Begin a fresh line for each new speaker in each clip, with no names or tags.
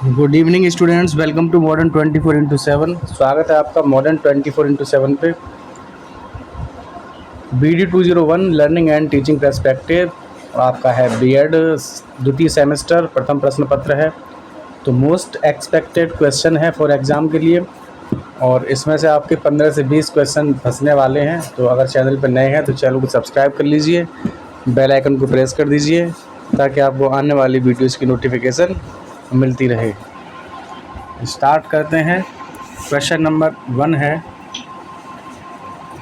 Good evening students, welcome to modern 24x7। स्वागत है आपका मॉडर्न 24x7 पे। BD 201 learning and teaching perspective आपका है बीएड द्वितीय सेमेस्टर, प्रथम प्रश्न पत्र है। तो मोस्ट एक्सपेक्टेड क्वेश्चन है फॉर एग्ज़ाम के लिए, और इसमें से आपके 15 से 20 क्वेश्चन फंसने वाले हैं। तो अगर चैनल पर नए हैं तो चैनल को सब्सक्राइब कर लीजिए, बेल आइकन को प्रेस कर दीजिए ताकि आपको आने वाली वीडियोज़ की नोटिफिकेशन मिलती रहे। स्टार्ट करते हैं। क्वेश्चन नंबर 1 है,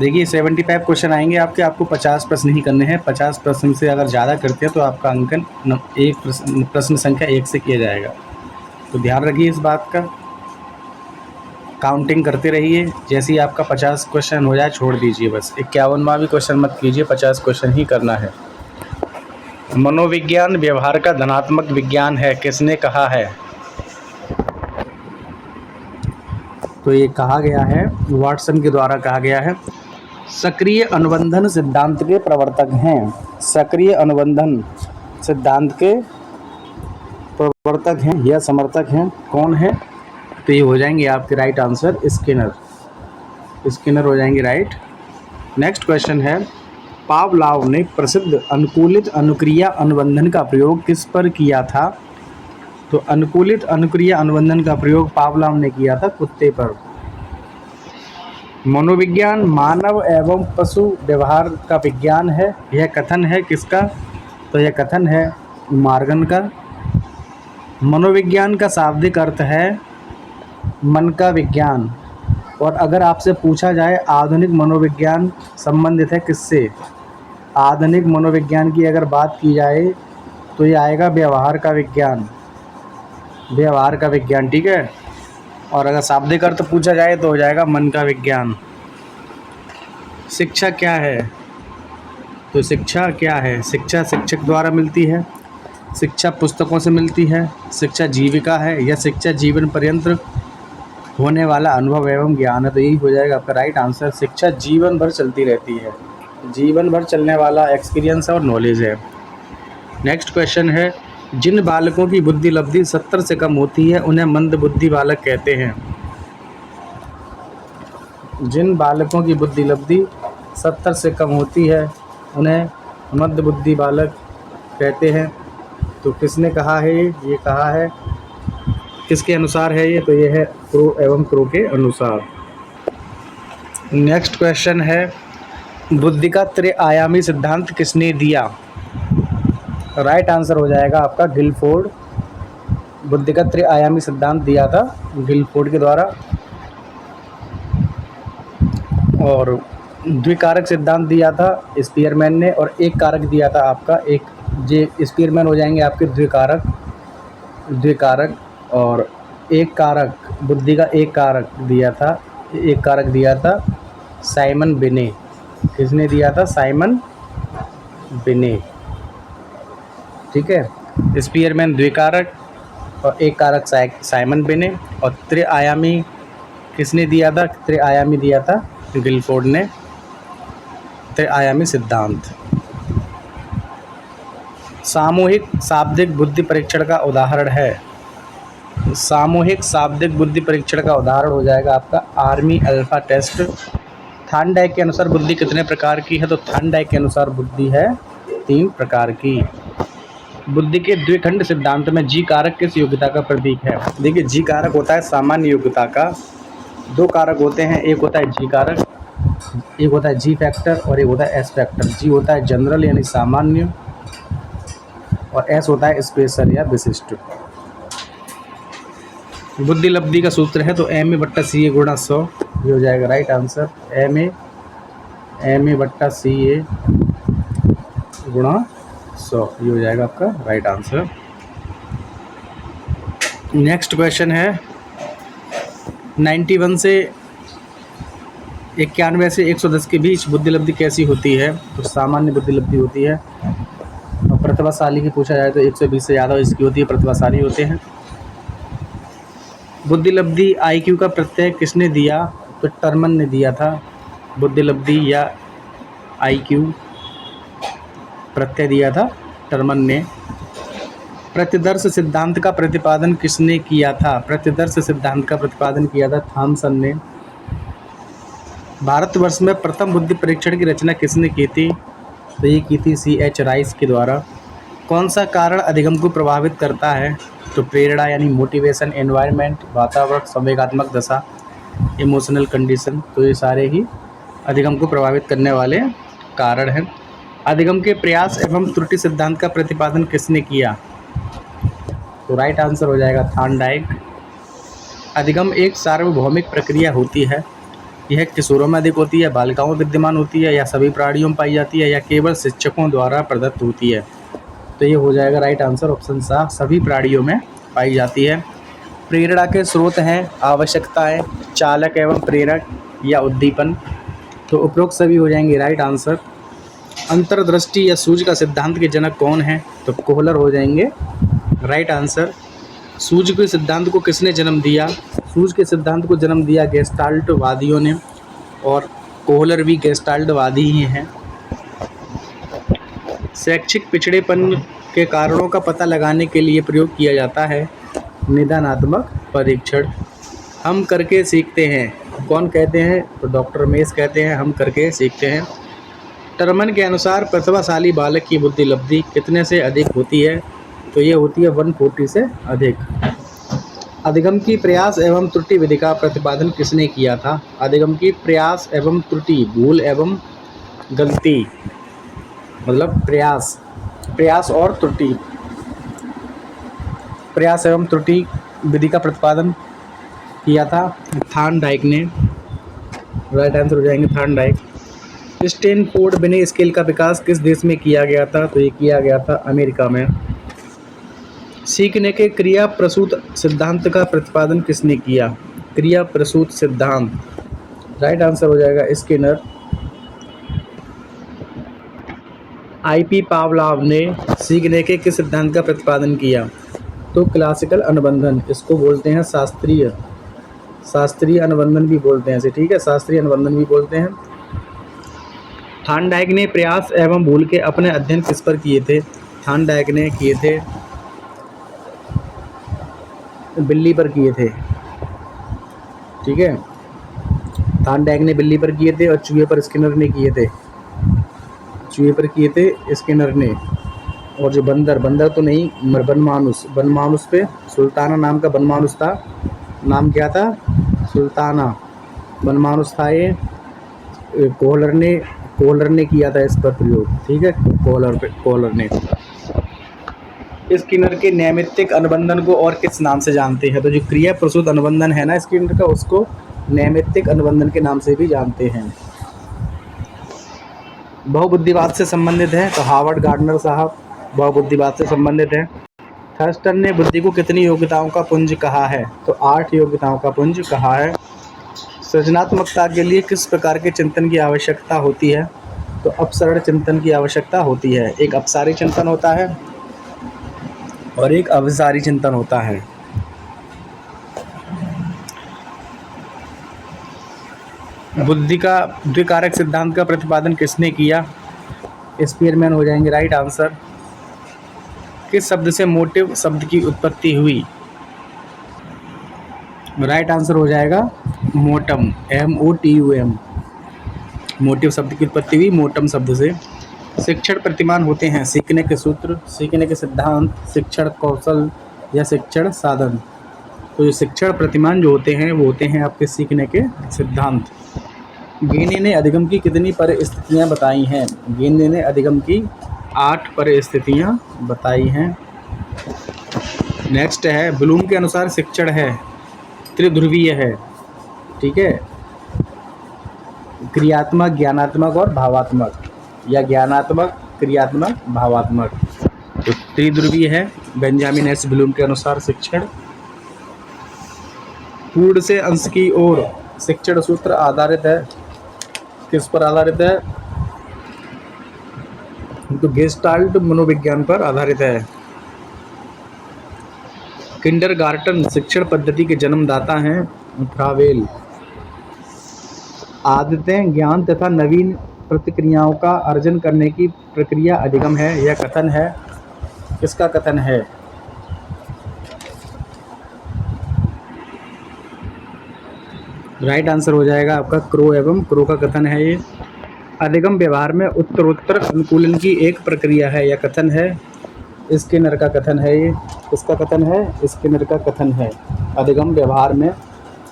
देखिए 75 क्वेश्चन आएंगे आपको 50 प्रश्न ही करने हैं। 50 प्रश्न से अगर ज़्यादा करते हैं तो आपका अंकन एक प्रश्न संख्या 1 से किया जाएगा। तो ध्यान रखिए इस बात का, काउंटिंग करते रहिए। जैसे ही आपका 50 क्वेश्चन हो जाए छोड़ दीजिए, बस 51वां भी क्वेश्चन मत कीजिए, 50 क्वेश्चन ही करना है। मनोविज्ञान व्यवहार का धनात्मक विज्ञान है, किसने कहा है? तो ये कहा गया है, वाटसन के द्वारा कहा गया है। सक्रिय अनुबंधन सिद्धांत के प्रवर्तक हैं। सक्रिय अनुबंधन सिद्धांत के प्रवर्तक हैं या समर्थक हैं, कौन है? तो ये हो जाएंगे आपके राइट आंसर स्किनर हो जाएंगे राइट। नेक्स्ट क्वेश्चन है, पावलोव ने प्रसिद्ध अनुकूलित अनुक्रिया अनुबंधन का प्रयोग किस पर किया था? तो अनुकूलित अनुक्रिया अनुबंधन का प्रयोग पावलोव ने किया था कुत्ते पर। मनोविज्ञान मानव एवं पशु व्यवहार का विज्ञान है, यह कथन है किसका? तो यह कथन है मॉर्गन का। मनोविज्ञान का शाब्दिक अर्थ है मन का विज्ञान। और अगर आपसे पूछा जाए आधुनिक मनोविज्ञान संबंधित है किससे? आधुनिक मनोविज्ञान की अगर बात की जाए तो ये आएगा व्यवहार का विज्ञान, व्यवहार का विज्ञान, ठीक है। और अगर शाब्दिक अर्थ पूछा जाए तो हो जाएगा मन का विज्ञान। शिक्षा क्या है? तो शिक्षा क्या है? शिक्षा शिक्षक द्वारा मिलती है, शिक्षा पुस्तकों से मिलती है, शिक्षा जीविका है, या शिक्षा जीवन पर्यंत होने वाला अनुभव एवं ज्ञान है। तो यही हो जाएगा आपका राइट आंसर। शिक्षा जीवन भर चलती रहती है, जीवन भर चलने वाला एक्सपीरियंस और नॉलेज है। नेक्स्ट क्वेश्चन है, जिन बालकों की बुद्धि लब्धि 70 से कम होती है उन्हें मंद बुद्धि बालक कहते हैं। जिन बालकों की बुद्धि लब्धि 70 से कम होती है उन्हें मंद बुद्धि बालक कहते हैं। तो किसने कहा है? ये कहा है, किसके अनुसार है ये? तो ये है क्रो एवं क्रो के अनुसार। नेक्स्ट क्वेश्चन है, बुद्धि का त्रिआयामी सिद्धांत किसने दिया? राइट आंसर हो जाएगा आपका गिलफोर्ड। बुद्धि का त्रिआयामी सिद्धांत दिया था गिलफोर्ड के द्वारा। और द्विकारक सिद्धांत दिया था स्पीयरमैन ने, और एक कारक दिया था आपका एक जे स्पीयरमैन हो जाएंगे आपके द्विकारक। और एक कारक, बुद्धि का एक कारक दिया था साइमन बिने। किसने दिया था? साइमन बिने, ठीक है। स्पीयरमैन द्विकारक और एक कारक साइमन बिने। और त्रिआयामी किसने दिया था? त्रिआयामी दिया था गिलफोर्ड ने, त्रिआयामी सिद्धांत। सामूहिक शाब्दिक बुद्धि परीक्षण का उदाहरण है। सामूहिक शाब्दिक बुद्धि परीक्षण का उदाहरण हो जाएगा आपका आर्मी अल्फा टेस्ट। थॉर्नडाइक के अनुसार बुद्धि कितने प्रकार की है? तो थॉर्नडाइक के अनुसार बुद्धि है 3 प्रकार की। बुद्धि के द्विखंड सिद्धांत में जी कारक किस योग्यता का प्रतीक है? देखिए जी कारक होता है सामान्य योग्यता का। 2 कारक होते हैं, एक होता है जी कारक, एक होता है जी फैक्टर और एक होता है एस फैक्टर। जी होता है जनरल यानी सामान्य, और एस होता है स्पेशल या विशिष्ट। बुद्धि लब्धि का सूत्र है तो MA/CA गुणा 100, ये हो जाएगा राइट आंसर। MA/CA गुणा 100, ये हो जाएगा आपका राइट आंसर। नेक्स्ट क्वेश्चन है, 91 से 91 से 110 के बीच बुद्धि लब्धि कैसी होती है? तो सामान्य बुद्धि लब्धि होती है। और प्रतिभाशाली की पूछा जाए तो 120 से ज़्यादा इसकी होती है, प्रतिभाशाली होते हैं। बुद्धि लब्धि IQ का प्रत्यय किसने दिया? तो टर्मन ने दिया था। बुद्धि लब्धि या IQ प्रत्यय दिया था टर्मन ने। प्रतिदर्श सिद्धांत का प्रतिपादन किसने किया था? प्रतिदर्श सिद्धांत का प्रतिपादन किया था थॉमसन ने। भारतवर्ष में प्रथम बुद्धि परीक्षण की रचना किसने की थी? तो ये की थी C.H. राइस के द्वारा। कौन सा कारण अधिगम को प्रभावित करता है? तो प्रेरणा यानी मोटिवेशन, एनवायरनमेंट, वातावरण, संवेगात्मक दशा, इमोशनल कंडीशन। तो ये सारे ही अधिगम को प्रभावित करने वाले कारण हैं। अधिगम के प्रयास एवं त्रुटि सिद्धांत का प्रतिपादन किसने किया? तो राइट आंसर हो जाएगा थॉर्नडाइक। अधिगम एक सार्वभौमिक प्रक्रिया होती है। यह किशोरों में अधिक होती है, बालिकाओं में विद्यमान होती है, या सभी प्राणियों में पाई जाती है, या केवल शिक्षकों द्वारा प्रदत्त होती है? तो ये हो जाएगा राइट आंसर ऑप्शन सा, सभी प्राणियों में पाई जाती है। प्रेरणा के स्रोत हैं आवश्यकताएं, चालक एवं प्रेरक, या उद्दीपन। तो उपरोक्त सभी हो जाएंगे राइट आंसर। अंतर्दृष्टि या सूझ का सिद्धांत के जनक कौन है? तो कोहलर हो जाएंगे राइट आंसर। सूझ के सिद्धांत को किसने जन्म दिया? सूझ के सिद्धांत को जन्म दिया गेस्टाल्टवादियों ने, और कोहलर भी गेस्टाल्टवादी ही हैं। शैक्षिक पिछड़ेपन के कारणों का पता लगाने के लिए प्रयोग किया जाता है निदानात्मक परीक्षण। हम करके सीखते हैं, कौन कहते हैं? तो डॉक्टर रमेश कहते हैं हम करके सीखते हैं। टर्मन के अनुसार प्रतिभाशाली बालक की बुद्धि लब्धि कितने से अधिक होती है? तो ये होती है 140 से अधिक। अधिगम की प्रयास एवं त्रुटि विधि का प्रतिपादन किसने किया था? अधिगम की प्रयास एवं त्रुटि, भूल एवं गलती, मतलब प्रयास और त्रुटि, प्रयास एवं त्रुटि विधि का प्रतिपादन किया था थॉर्नडाइक ने। राइट आंसर हो जाएंगे थॉर्नडाइक। स्टैनफोर्ड बिने स्केल का विकास किस देश में किया गया था? तो ये किया गया था अमेरिका में। सीखने के क्रिया प्रसूत सिद्धांत का प्रतिपादन किसने किया? क्रिया प्रसूत सिद्धांत, राइट आंसर हो जाएगा स्किनर। I.P. पावलोव ने सीखने के किस सिद्धांत का प्रतिपादन किया? तो क्लासिकल अनुबंधन, इसको बोलते हैं शास्त्रीय अनुबंधन भी बोलते हैं इसे, ठीक है, शास्त्रीय अनुबंधन भी बोलते हैं। थॉर्नडाइक ने प्रयास एवं भूल के अपने अध्ययन किस पर किए थे? थॉर्नडाइक ने किए थे बिल्ली पर किए थे, ठीक है। थॉर्नडाइक ने बिल्ली पर किए थे और चूहे पर स्किनर ने किए थे। चूहे पर किए थे स्किनर ने, और जो बंदर तो नहीं, बनमानुस पे सुल्ताना नाम का बनमानुस था। नाम क्या था? सुल्ताना बनमानुस था ये। कोहलर ने किया था इस पर प्रयोग, ठीक है। कोहलर ने। स्किनर के नैमित्तिक अनुबंधन को और किस नाम से जानते हैं? तो जो क्रिया प्रसूत अनुबंधन है ना स्किनर का, उसको नैमित्तिक अनुबंधन के नाम से भी जानते हैं। बहुबुद्धिवाद से संबंधित है तो हार्वर्ड गार्डनर साहब बहुबुद्धिवाद से संबंधित है। थर्स्टन ने बुद्धि को कितनी योग्यताओं का पुंज कहा है? तो 8 योग्यताओं का पुंज कहा है। सृजनात्मकता के लिए किस प्रकार के चिंतन की आवश्यकता होती है? तो अपसरण चिंतन की आवश्यकता होती है। एक अपसारी चिंतन होता है और एक अभिसारी चिंतन होता है। बुद्धि का द्विकारक सिद्धांत का प्रतिपादन किसने किया? स्पीयरमैन हो जाएंगे राइट आंसर। किस शब्द से मोटिव शब्द की उत्पत्ति हुई? राइट आंसर हो जाएगा मोटम, MOTUM। मोटिव शब्द की उत्पत्ति हुई मोटम शब्द से। शिक्षण प्रतिमान होते हैं सीखने के सूत्र, सीखने के सिद्धांत, शिक्षण कौशल या शिक्षण साधन। तो ये शिक्षण प्रतिमान जो होते हैं वो होते हैं आपके सीखने के सिद्धांत। गेने ने अधिगम की कितनी परिस्थितियाँ बताई हैं? गेने ने अधिगम की 8 परिस्थितियाँ बताई हैं। नेक्स्ट है, ब्लूम के अनुसार शिक्षण है त्रिध्रुवीय है, ठीक है, क्रियात्मक, ज्ञानात्मक और भावात्मक, या ज्ञानात्मक, क्रियात्मक, भावात्मक। तो त्रिध्रुवीय है बेंजामिन एस ब्लूम के अनुसार शिक्षण। पूर्ण से अंश की ओर शिक्षण सूत्र आधारित है, किस पर आधारित है? तो गेस्टाल्ट मनोविज्ञान पर आधारित है। किंडरगार्टन शिक्षण पद्धति के जन्मदाता हैं फ्रावेल। आदतें, ज्ञान तथा नवीन प्रतिक्रियाओं का अर्जन करने की प्रक्रिया अधिगम है, यह कथन है, किसका कथन है? राइट आंसर हो जाएगा आपका क्रो एवं क्रो का कथन है ये। अधिगम व्यवहार में उत्तरोत्तर अनुकूलन की एक प्रक्रिया है, यह कथन है स्किनर का कथन है ये। किसका कथन है? स्किनर का कथन है। अधिगम व्यवहार में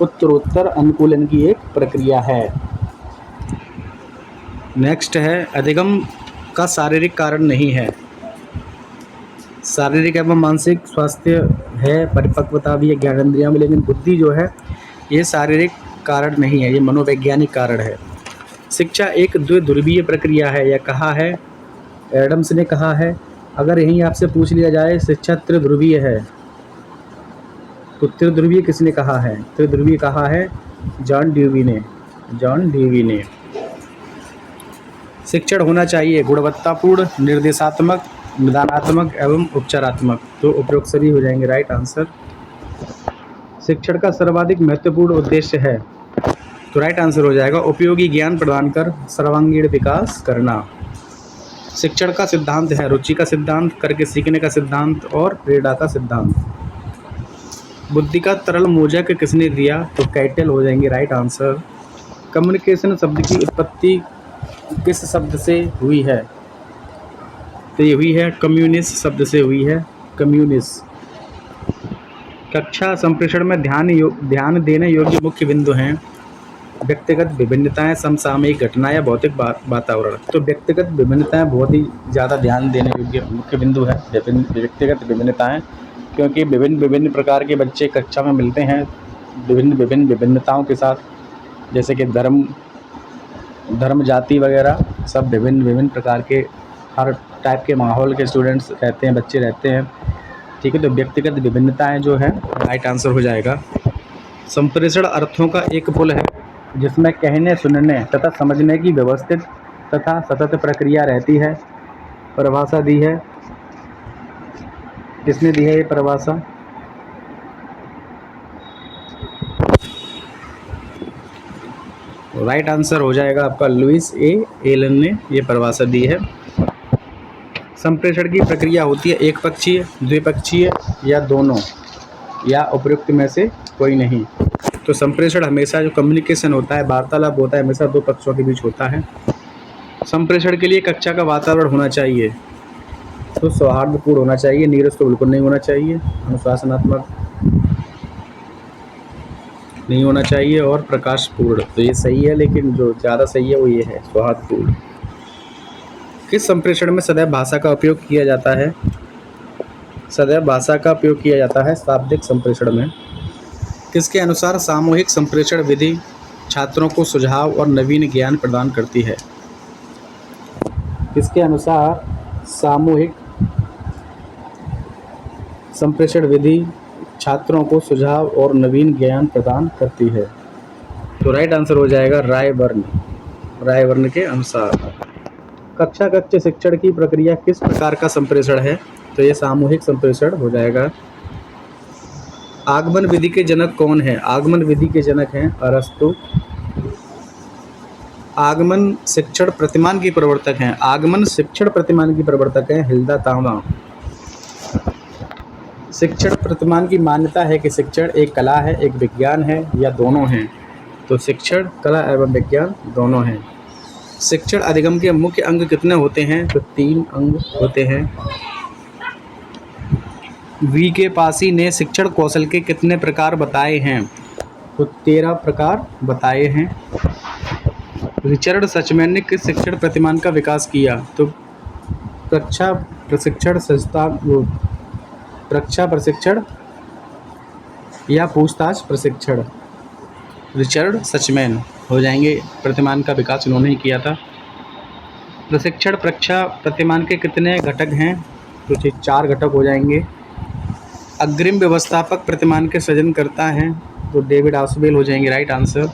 उत्तरोत्तर अनुकूलन की एक प्रक्रिया है। नेक्स्ट है अधिगम का शारीरिक कारण नहीं है। शारीरिक एवं मानसिक स्वास्थ्य है, परिपक्वता भी है, ज्ञानेंद्रियां भी, लेकिन बुद्धि जो है ये शारीरिक कारण नहीं है, ये मनोवैज्ञानिक कारण है। शिक्षा एक द्विध्रुवीय प्रक्रिया है, यह कहा है एडम्स ने कहा है। अगर यहीं आपसे पूछ लिया जाए शिक्षा त्रिध्रुवीय है, तो त्रिध्रुवीय किसने कहा है? त्रिध्रुवीय कहा है जॉन ड्यूवी ने। जॉन ड्यूवी ने। शिक्षण होना चाहिए गुणवत्तापूर्ण, निर्देशात्मक, निदानात्मक एवं उपचारात्मक। तो उपरोक्त सभी हो जाएंगे राइट आंसर। शिक्षण का सर्वाधिक महत्वपूर्ण उद्देश्य है, तो राइट आंसर हो जाएगा उपयोगी ज्ञान प्रदान कर सर्वांगीण विकास करना। शिक्षण का सिद्धांत है रुचि का सिद्धांत, करके सीखने का सिद्धांत और प्रेरणा का सिद्धांत। बुद्धि का तरल मोजक किसने दिया? तो कैटल हो जाएंगे राइट आंसर। कम्युनिकेशन शब्द की उत्पत्ति किस शब्द से हुई है? तो ये हुई है कम्युनिस्ट शब्द से हुई है, कम्युनिस्ट। कक्षा संप्रेषण में ध्यान देने योग्य मुख्य बिंदु हैं व्यक्तिगत विभिन्नताएं, समसामयिक घटना या भौतिक वातावरण। तो व्यक्तिगत विभिन्नताएं बहुत ही ज़्यादा ध्यान देने योग्य मुख्य बिंदु है, व्यक्तिगत विभिन्नताएं, क्योंकि विभिन्न प्रकार के बच्चे कक्षा में मिलते हैं विभिन्न विभिन्नताओं के साथ, जैसे कि धर्म जाति वगैरह सब विभिन्न प्रकार के हर टाइप के माहौल के स्टूडेंट्स रहते हैं, बच्चे रहते हैं। ठीक है, तो व्यक्तिगत विभिन्नताएं जो है राइट आंसर हो जाएगा। संप्रेषण अर्थों का एक पुल है जिसमें कहने, सुनने तथा समझने की व्यवस्थित तथा सतत प्रक्रिया रहती है। परिभाषा दी है, किसने दी है ये परिभाषा? राइट आंसर हो जाएगा आपका लुइस ए एलन ने ये परिभाषा दी है। संप्रेषण की प्रक्रिया होती है एक पक्षीय, द्विपक्षीय या दोनों, या उपयुक्त में से कोई नहीं। तो संप्रेषण हमेशा जो कम्युनिकेशन होता है, वार्तालाप होता है, हमेशा दो पक्षों के बीच होता है। संप्रेषण के लिए कक्षा का वातावरण होना चाहिए, तो सौहार्दपूर्ण होना चाहिए, नीरस तो बिल्कुल नहीं होना चाहिए, अनुशासनात्मक नहीं होना चाहिए और प्रकाशपूर्ण। तो ये सही है, लेकिन जो ज़्यादा सही है वो ये है सौहार्दपूर्ण। किस संप्रेषण में सदैव भाषा का उपयोग किया जाता है? सदैव भाषा का उपयोग किया जाता है शाब्दिक संप्रेषण में। किसके अनुसार सामूहिक संप्रेषण विधि छात्रों को सुझाव और नवीन ज्ञान प्रदान करती है? किसके अनुसार सामूहिक संप्रेषण विधि छात्रों को सुझाव और नवीन ज्ञान प्रदान करती है? तो राइट आंसर हो जाएगा रायबर्न के अनुसार। कक्षा कक्ष शिक्षण की प्रक्रिया किस प्रकार का संप्रेषण है? तो ये सामूहिक संप्रेषण हो जाएगा। आगमन विधि के जनक कौन है? आगमन विधि के जनक हैं अरस्तु। आगमन शिक्षण प्रतिमान की प्रवर्तक हैं, आगमन शिक्षण प्रतिमान की प्रवर्तक हैं हिल्डा तामा। शिक्षण प्रतिमान की मान्यता है कि शिक्षण एक कला है, एक विज्ञान है, या दोनों हैं। तो शिक्षण कला एवं विज्ञान दोनों हैं। शिक्षण अधिगम के मुख्य अंग कितने होते हैं? तो 3 अंग होते हैं। वी के पासी ने शिक्षण कौशल के कितने प्रकार बताए हैं? तो 13 प्रकार बताए हैं। रिचर्ड सचमैन ने किस शिक्षण प्रतिमान का विकास किया? तो कक्षा प्रशिक्षण या पूछताछ प्रशिक्षण। रिचर्ड सचमैन हो जाएंगे, प्रतिमान का विकास उन्होंने ही किया था। प्रशिक्षण कक्षा प्रतिमान के कितने घटक हैं? तो 4 घटक हो जाएंगे। अग्रिम व्यवस्थापक प्रतिमान के सृजन करता है, तो डेविड आसवेल हो जाएंगे राइट आंसर।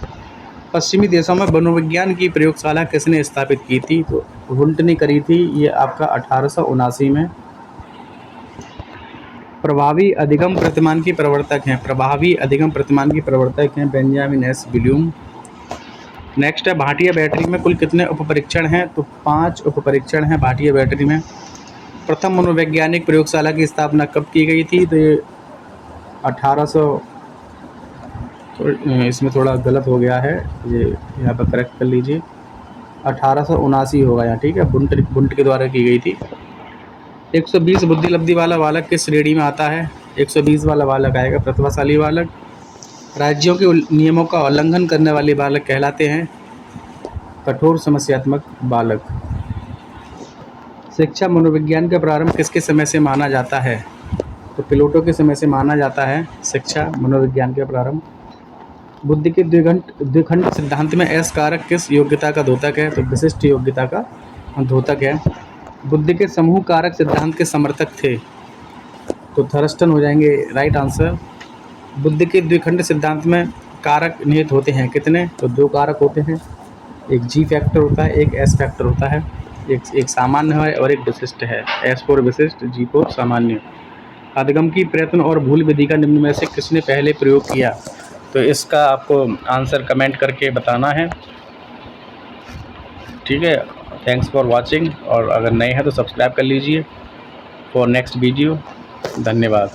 पश्चिमी देशों में मनोविज्ञान की प्रयोगशाला किसने स्थापित की थी? तो वुल्ट ने करी थी, ये आपका 1879 में। प्रभावी अधिगम प्रतिमान की प्रवर्तक हैं बेंजामिन एस ब्लूम। नेक्स्ट है भाटिया बैटरी में कुल कितने उपपरीक्षण हैं? तो 5 उपपरीक्षण हैं भाटिया बैटरी में। प्रथम मनोवैज्ञानिक प्रयोगशाला की स्थापना कब की गई थी? तो ये तो इसमें थोड़ा गलत हो गया है, ये यहाँ पर करेक्ट कर लीजिए। 1879 होगा यहाँ, ठीक है। बुंट के द्वारा की गई थी। 120 बुद्धि लब्धि वाला बालक किस श्रेणी में आता है? 120 वाला बालक आएगा प्रतिभाशाली बालक। राज्यों के नियमों का उल्लंघन करने वाले बालक कहलाते हैं कठोर समस्यात्मक बालक। शिक्षा मनोविज्ञान का प्रारंभ किसके समय से माना जाता है? तो प्लेटो के समय से माना जाता है शिक्षा मनोविज्ञान का प्रारंभ। बुद्धि के द्विखंड सिद्धांत में एस कारक किस योग्यता का द्योतक है? तो विशिष्ट योग्यता का द्योतक है। बुद्धि के समूह कारक सिद्धांत के समर्थक थे? तो थर्स्टन हो जाएंगे राइट आंसर। बुद्धि के द्विखंड सिद्धांत में कारक निहित होते हैं कितने? तो 2 कारक होते हैं, एक जी फैक्टर होता है, एक एस फैक्टर होता है। एक सामान्य है और एक विशिष्ट है। एस फॉर विशिष्ट, जी फॉर सामान्य। अधिगम की प्रयत्न और भूल विधि का निम्न में से किसने पहले प्रयोग किया? तो इसका आपको आंसर कमेंट करके बताना है, ठीक है। थैंक्स फॉर वॉचिंग, और अगर नए हैं तो सब्सक्राइब कर लीजिए फॉर नेक्स्ट वीडियो। धन्यवाद।